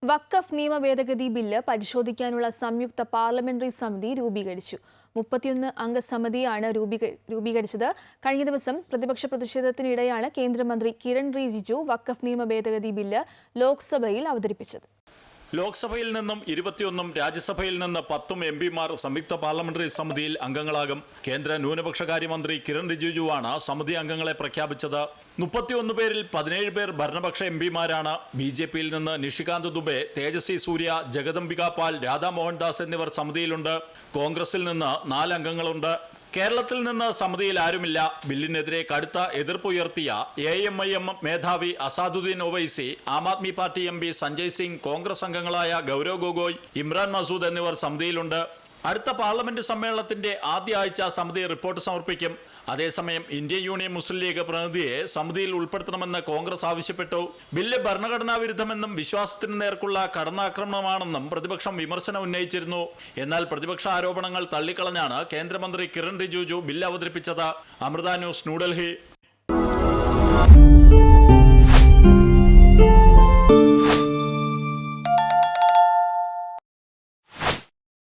വഖഫ് നിയമ ഭേദഗതി ബില്ല് പരിശോധിക്കാനുള്ള സംയുക്ത പാർലമെന്ററി സമിതി രൂപീകരിച്ചു. 31 അംഗ സമിതിയാണ് രൂപീകരിച്ചത്. കഴിഞ്ഞ ദിവസം പ്രതിപക്ഷ പ്രതിഷേധത്തിനിടെയാണ് കേന്ദ്രമന്ത്രി കിരൺ റിജിജു വഖഫ് നിയമ ഭേദഗതി ബില്ല് ലോക്സഭയിൽ അവതരിപ്പിച്ചത്. ലോക്സഭയിൽ നിന്നും 21 രാജ്യസഭയിൽ നിന്ന് 10 എംപിമാർ സംയുക്ത പാർലമെന്ററി സമിതിയിൽ അംഗങ്ങളാകും. കേന്ദ്ര ന്യൂനപക്ഷകാര്യമന്ത്രി കിരൺ റിജിജുവാണ് സമിതി അംഗങ്ങളെ പ്രഖ്യാപിച്ചത്. 31 പേരിൽ 17 പേർ ഭരണപക്ഷ എംപിമാരാണ്. BJPയിൽ നിന്ന് നിഷികാന്ത് ദുബെ, തേജസ്വി സൂര്യ, ജഗദംബിക പാൽ, രാധാ മോഹൻദാസ് എന്നിവർ സമിതിയിലുണ്ട്. കോൺഗ്രസിൽ നിന്ന് 4 അംഗങ്ങളുണ്ട്. കേരളത്തിൽ നിന്ന് സമിതിയിൽ ആരുമില്ല. ബില്ലിനെതിരെ കടുത്ത എതിർപ്പുയർത്തിയ AMIM മേധാവി അസാദുദ്ദീൻ ഒവൈസി, ആം ആദ്മി പാർട്ടി MP സഞ്ജയ് സിംഗ്, കോൺഗ്രസ് അംഗങ്ങളായ ഗൗരവ് ഗൊഗോയ്, ഇമ്രാൻ മസൂദ് എന്നിവർ സമിതിയിലുണ്ട്. അടുത്ത പാർലമെന്റ് സമ്മേളനത്തിന്റെ ആദ്യ ആഴ്ച സമിതി റിപ്പോർട്ട് സമർപ്പിക്കും. അതേസമയം ഇന്ത്യൻ യൂണിയൻ മുസ്ലിം ലീഗ് പ്രതിനിധിയെ സമിതിയിൽ ഉൾപ്പെടുത്തണമെന്ന് കോൺഗ്രസ് ആവശ്യപ്പെട്ടു. ബില്ല് ഭരണഘടനാ വിരുദ്ധമെന്നും വിശ്വാസത്തിന് നേർക്കുള്ള കടന്നാക്രമണമാണെന്നും പ്രതിപക്ഷം വിമർശനം ഉന്നയിച്ചിരുന്നു. എന്നാൽ പ്രതിപക്ഷ ആരോപണങ്ങൾ തള്ളിക്കളഞ്ഞാണ് കേന്ദ്രമന്ത്രി കിരൺ റിജിജു ബില്ല് അവതരിപ്പിച്ചത്. അമൃത ന്യൂസ്, ന്യൂഡൽഹി.